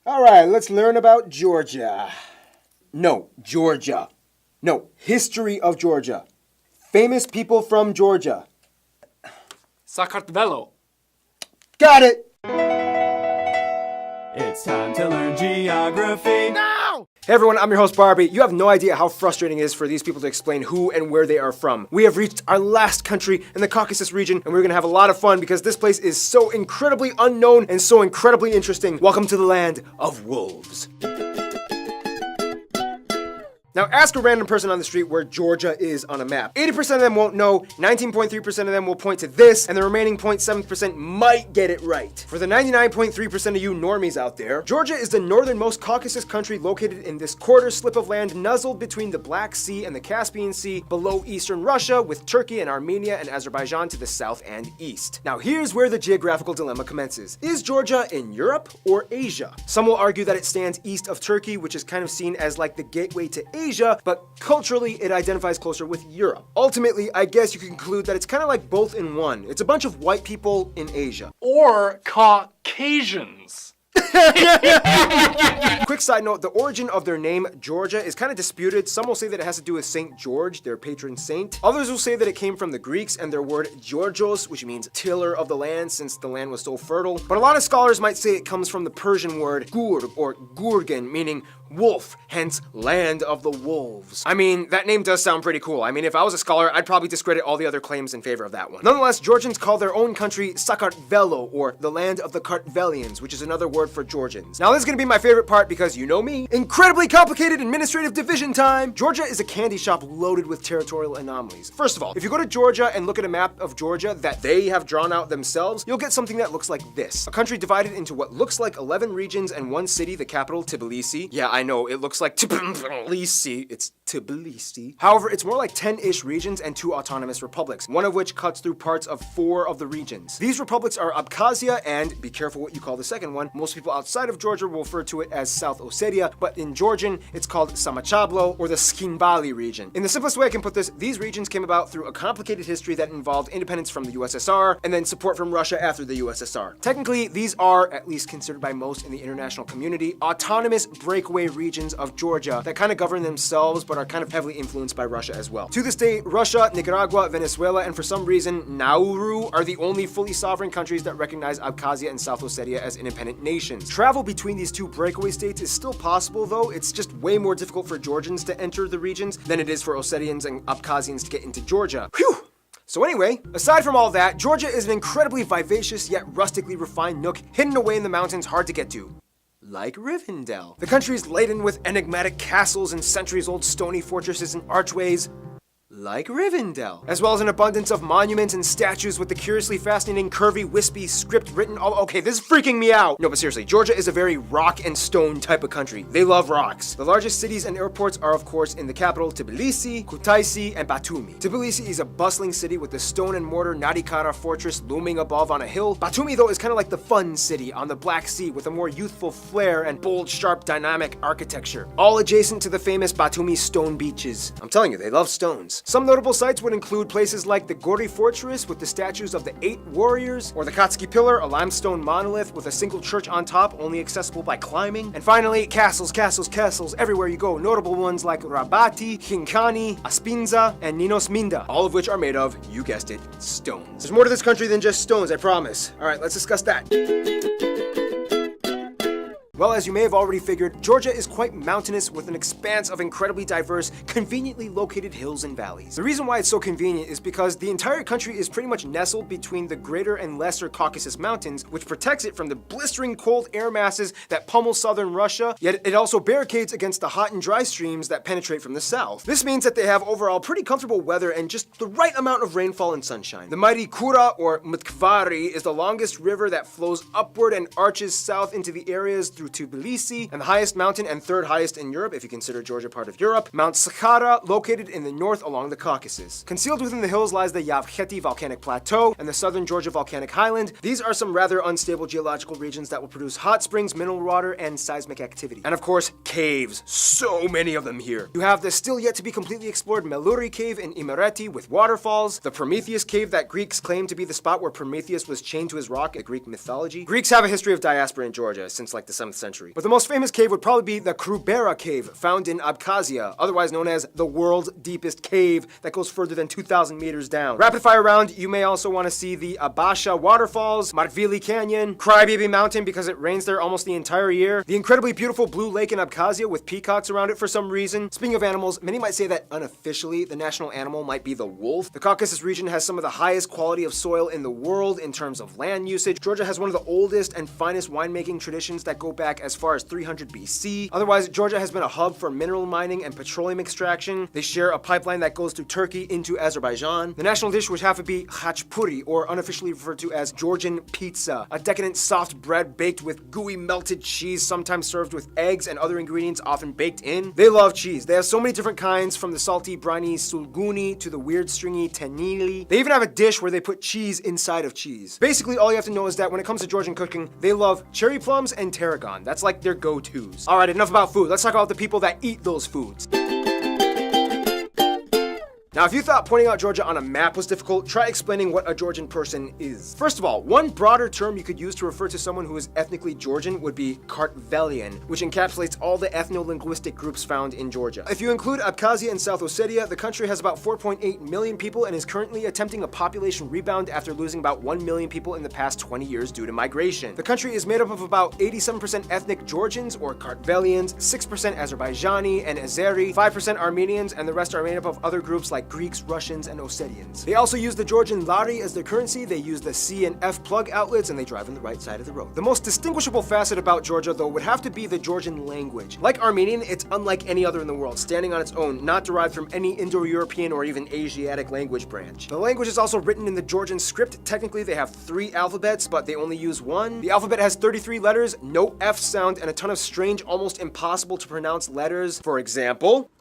All right, let's learn about Georgia. No, Georgia. No, history of Georgia. Famous people from Georgia. საქართველოს. Got it! It's time to learn geography now! Hey everyone, I'm your host Barbie. You have no idea how frustrating it is for these people to explain who and where they are from. We have reached our last country in the Caucasus region, and we're gonna have a lot of fun because this place is so incredibly unknown and so incredibly interesting. Welcome to the land of wolves. Now ask a random person on the street where Georgia is on a map. 80% of them won't know, 19.3% of them will point to this, and the remaining 0.7% might get it right. For the 99.3% of you normies out there, Georgia is the northernmost Caucasus country located in this quarter slip of land nuzzled between the Black Sea and the Caspian Sea below eastern Russia, with Turkey and Armenia and Azerbaijan to the south and east. Now here's where the geographical dilemma commences. Is Georgia in Europe or Asia? Some will argue that it stands east of Turkey, which is kind of seen as like the gateway to Asia, but culturally it identifies closer with Europe. Ultimately, I guess you can conclude that it's kind of like both in one. It's a bunch of white people in Asia. Or Caucasians. Quick side note, the origin of their name, Georgia, is kind of disputed. Some will say that it has to do with Saint George, their patron saint. Others will say that it came from the Greeks and their word Georgios, which means tiller of the land, since the land was so fertile. But a lot of scholars might say it comes from the Persian word gur or gurgan, meaning wolf, hence land of the wolves. I mean, that name does sound pretty cool. I mean, if I was a scholar, I'd probably discredit all the other claims in favor of that one. Nonetheless, Georgians call their own country Sakartvelo, or the land of the Kartvelians, which is another word for Georgians. Now this is gonna be my favorite part because you know me. Incredibly complicated administrative division time! Georgia is a candy shop loaded with territorial anomalies. First of all, if you go to Georgia and look at a map of Georgia that they have drawn out themselves, you'll get something that looks like this. A country divided into what looks like 11 regions and one city, the capital, Tbilisi. Yeah, I know, it looks like Tbilisi. It's Tbilisi. However, it's more like 10-ish regions and 2 autonomous republics, one of which cuts through parts of 4 of the regions. These republics are Abkhazia and, be careful what you call the second one, most people outside of Georgia will refer to it as South Ossetia, but in Georgian, it's called Samachablo, or the Skinbali region. In the simplest way I can put this, these regions came about through a complicated history that involved independence from the USSR, and then support from Russia after the USSR. Technically, these are, at least considered by most in the international community, autonomous breakaway regions of Georgia that kind of govern themselves, but are kind of heavily influenced by Russia as well. To this day, Russia, Nicaragua, Venezuela, and for some reason, Nauru are the only fully sovereign countries that recognize Abkhazia and South Ossetia as independent nations. Travel between these 2 breakaway states is still possible, though it's just way more difficult for Georgians to enter the regions than it is for Ossetians and Abkhazians to get into Georgia. Whew! So anyway, aside from all that, Georgia is an incredibly vivacious yet rustically refined nook hidden away in the mountains hard to get to. Like Rivendell. The country is laden with enigmatic castles and centuries-old stony fortresses and archways. Like Rivendell. As well as an abundance of monuments and statues with the curiously fascinating, curvy, wispy script written all— okay, this is freaking me out! No, but seriously, Georgia is a very rock and stone type of country. They love rocks. The largest cities and airports are, of course, in the capital, Tbilisi, Kutaisi, and Batumi. Tbilisi is a bustling city with the stone and mortar Nadikara fortress looming above on a hill. Batumi, though, is kind of like the fun city on the Black Sea with a more youthful flair and bold, sharp, dynamic architecture. All adjacent to the famous Batumi stone beaches. I'm telling you, they love stones. Some notable sites would include places like the Gori Fortress with the statues of the 8 warriors, or the Katski Pillar, a limestone monolith with a single church on top, only accessible by climbing. And finally, castles, castles, castles everywhere you go. Notable ones like Rabati, Khinkani, Aspinza, and Ninos Minda, all of which are made of, you guessed it, stones. There's more to this country than just stones, I promise. All right, let's discuss that. Well, as you may have already figured, Georgia is quite mountainous with an expanse of incredibly diverse, conveniently located hills and valleys. The reason why it's so convenient is because the entire country is pretty much nestled between the greater and lesser Caucasus Mountains, which protects it from the blistering cold air masses that pummel southern Russia, yet it also barricades against the hot and dry streams that penetrate from the south. This means that they have overall pretty comfortable weather and just the right amount of rainfall and sunshine. The mighty Kura, or Mtkvari, is the longest river that flows upward and arches south into the areas through Tbilisi, and the highest mountain and 3rd highest in Europe, if you consider Georgia part of Europe, Mount Sakhara, located in the north along the Caucasus. Concealed within the hills lies the Yavkheti volcanic plateau and the southern Georgia volcanic highland. These are some rather unstable geological regions that will produce hot springs, mineral water, and seismic activity. And of course, caves. So many of them here. You have the still yet to be completely explored Meluri cave in Imereti with waterfalls, the Prometheus cave that Greeks claim to be the spot where Prometheus was chained to his rock in Greek mythology. Greeks have a history of diaspora in Georgia since like the 7th century. But the most famous cave would probably be the Krubera cave, found in Abkhazia, otherwise known as the world's deepest cave that goes further than 2,000 meters down. Rapid fire round, you may also want to see the Abasha waterfalls, Martvili Canyon, Crybaby Mountain because it rains there almost the entire year, the incredibly beautiful Blue Lake in Abkhazia with peacocks around it for some reason. Speaking of animals, many might say that unofficially the national animal might be the wolf. The Caucasus region has some of the highest quality of soil in the world in terms of land usage. Georgia has one of the oldest and finest winemaking traditions that go back as far as 300 BC. Otherwise, Georgia has been a hub for mineral mining and petroleum extraction. They share a pipeline that goes through Turkey into Azerbaijan. The national dish would have to be khachpuri, or unofficially referred to as Georgian pizza, a decadent soft bread baked with gooey melted cheese, sometimes served with eggs and other ingredients often baked in. They love cheese. They have so many different kinds, from the salty, briny sulguni to the weird, stringy tenili. They even have a dish where they put cheese inside of cheese. Basically, all you have to know is that when it comes to Georgian cooking, they love cherry plums and tarragon. That's like their go-tos. All right, enough about food. Let's talk about the people that eat those foods. Now, if you thought pointing out Georgia on a map was difficult, try explaining what a Georgian person is. First of all, one broader term you could use to refer to someone who is ethnically Georgian would be Kartvelian, which encapsulates all the ethno-linguistic groups found in Georgia. If you include Abkhazia and South Ossetia, the country has about 4.8 million people and is currently attempting a population rebound after losing about 1 million people in the past 20 years due to migration. The country is made up of about 87% ethnic Georgians or Kartvelians, 6% Azerbaijani and Azeri, 5% Armenians, and the rest are made up of other groups like Greeks, Russians, and Ossetians. They also use the Georgian lari as their currency. They use the C and F plug outlets, and they drive on the right side of the road. The most distinguishable facet about Georgia, though, would have to be the Georgian language. Like Armenian, it's unlike any other in the world, standing on its own, not derived from any Indo-European or even Asiatic language branch. The language is also written in the Georgian script. Technically, they have 3 alphabets, but they only use 1. The alphabet has 33 letters, no F sound, and a ton of strange, almost impossible to pronounce letters. For example,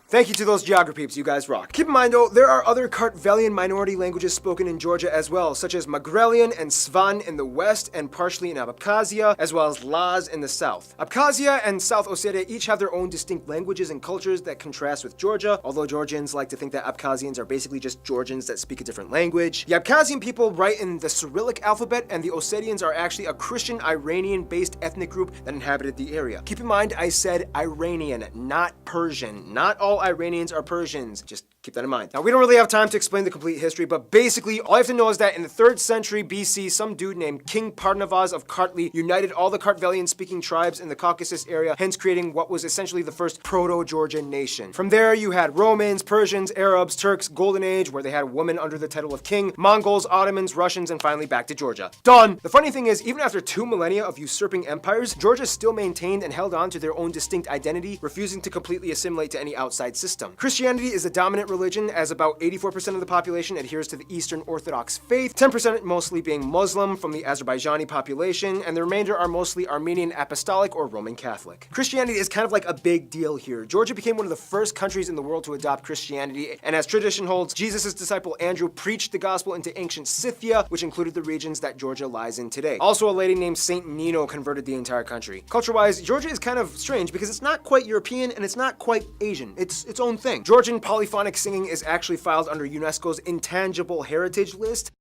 thank you to those geography peeps, you guys rock. Keep in mind though, there are other Kartvelian minority languages spoken in Georgia as well, such as Magrelian and Svan in the west and partially in Abkhazia, as well as Laz in the south. Abkhazia and South Ossetia each have their own distinct languages and cultures that contrast with Georgia, although Georgians like to think that Abkhazians are basically just Georgians that speak a different language. The Abkhazian people write in the Cyrillic alphabet, and the Ossetians are actually a Christian Iranian-based ethnic group that inhabited the area. Keep in mind, I said Iranian, not Persian. Not all Iranians are Persians. Just keep that in mind. Now, we don't really have time to explain the complete history, but basically, all you have to know is that in the 3rd century BC, some dude named King Parnavaz of Kartli united all the Kartvelian-speaking tribes in the Caucasus area, hence creating what was essentially the first proto-Georgian nation. From there, you had Romans, Persians, Arabs, Turks, Golden Age, where they had women under the title of king, Mongols, Ottomans, Russians, and finally back to Georgia. Done! The funny thing is, even after 2 millennia of usurping empires, Georgia still maintained and held on to their own distinct identity, refusing to completely assimilate to any outside system. Christianity is the dominant religion, as about 84% of the population adheres to the Eastern Orthodox faith, 10% mostly being Muslim from the Azerbaijani population, and the remainder are mostly Armenian Apostolic or Roman Catholic. Christianity is kind of like a big deal here. Georgia became one of the first countries in the world to adopt Christianity, and as tradition holds, Jesus' disciple Andrew preached the gospel into ancient Scythia, which included the regions that Georgia lies in today. Also, a lady named Saint Nino converted the entire country. Culture-wise, Georgia is kind of strange because it's not quite European and it's not quite Asian. It's its own thing. Georgian polyphonic singing is actually filed under UNESCO's Intangible Heritage List.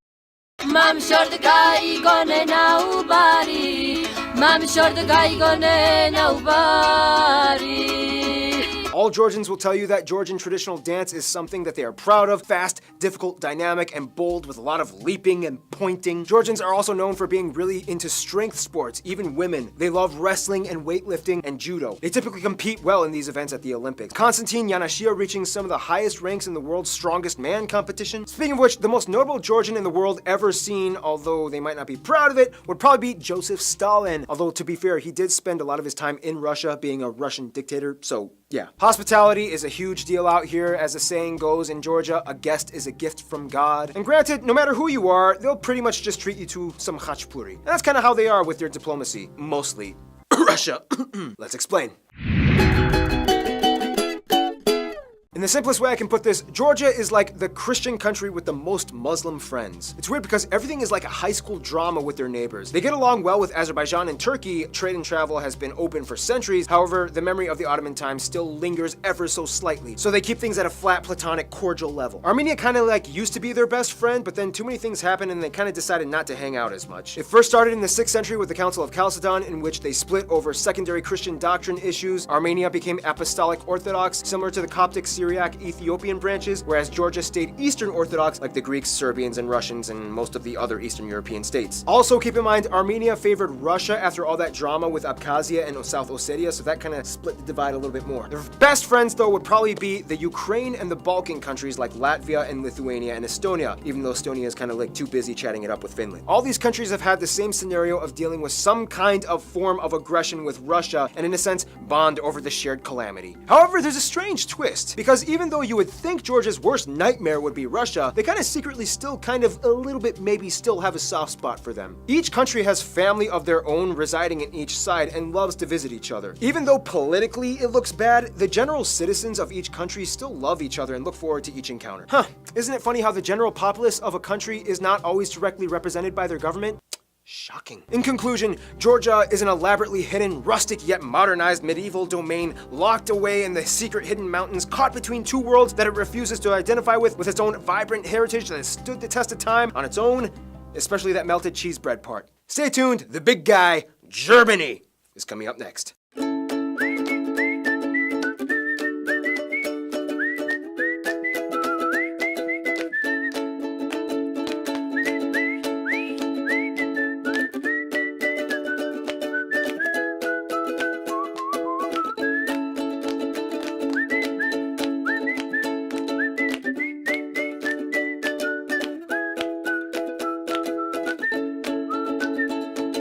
All Georgians will tell you that Georgian traditional dance is something that they are proud of, fast, difficult, dynamic, and bold with a lot of leaping and pointing. Georgians are also known for being really into strength sports, even women. They love wrestling and weightlifting and judo. They typically compete well in these events at the Olympics. Konstantin Yanashia reaching some of the highest ranks in the world's strongest man competition. Speaking of which, the most notable Georgian in the world ever seen, although they might not be proud of it, would probably be Joseph Stalin. Although to be fair, he did spend a lot of his time in Russia being a Russian dictator, so yeah. Hospitality is a huge deal out here. As the saying goes in Georgia, a guest is a gift from God. And granted, no matter who you are, they'll pretty much just treat you to some khachpuri. And that's kind of how they are with their diplomacy. Mostly. Russia. Let's explain. In the simplest way I can put this, Georgia is like the Christian country with the most Muslim friends. It's weird because everything is like a high school drama with their neighbors. They get along well with Azerbaijan and Turkey. Trade and travel has been open for centuries. However, the memory of the Ottoman times still lingers ever so slightly. So they keep things at a flat, platonic, cordial level. Armenia kind of like used to be their best friend, but then too many things happened and they kind of decided not to hang out as much. It first started in the 6th century with the Council of Chalcedon, in which they split over secondary Christian doctrine issues. Armenia became Apostolic Orthodox, similar to the Coptic, Syriac, Ethiopian branches, whereas Georgia stayed Eastern Orthodox like the Greeks, Serbians, and Russians, and most of the other Eastern European states. Also keep in mind, Armenia favored Russia after all that drama with Abkhazia and South Ossetia, so that kind of split the divide a little bit more. Their best friends, though, would probably be the Ukraine and the Balkan countries like Latvia and Lithuania and Estonia, even though Estonia is kind of like too busy chatting it up with Finland. All these countries have had the same scenario of dealing with some kind of form of aggression with Russia, and in a sense, bond over the shared calamity. However, there's a strange twist, because even though you would think Georgia's worst nightmare would be Russia, they kind of secretly still kind of a little bit maybe still have a soft spot for them. Each country has family of their own residing in each side and loves to visit each other. Even though politically it looks bad, the general citizens of each country still love each other and look forward to each encounter. Isn't it funny how the general populace of a country is not always directly represented by their government? Shocking. In conclusion, Georgia is an elaborately hidden, rustic yet modernized medieval domain locked away in the secret hidden mountains, caught between two worlds that it refuses to identify with its own vibrant heritage that has stood the test of time on its own, especially that melted cheese bread part. Stay tuned, the big guy, Germany, is coming up next.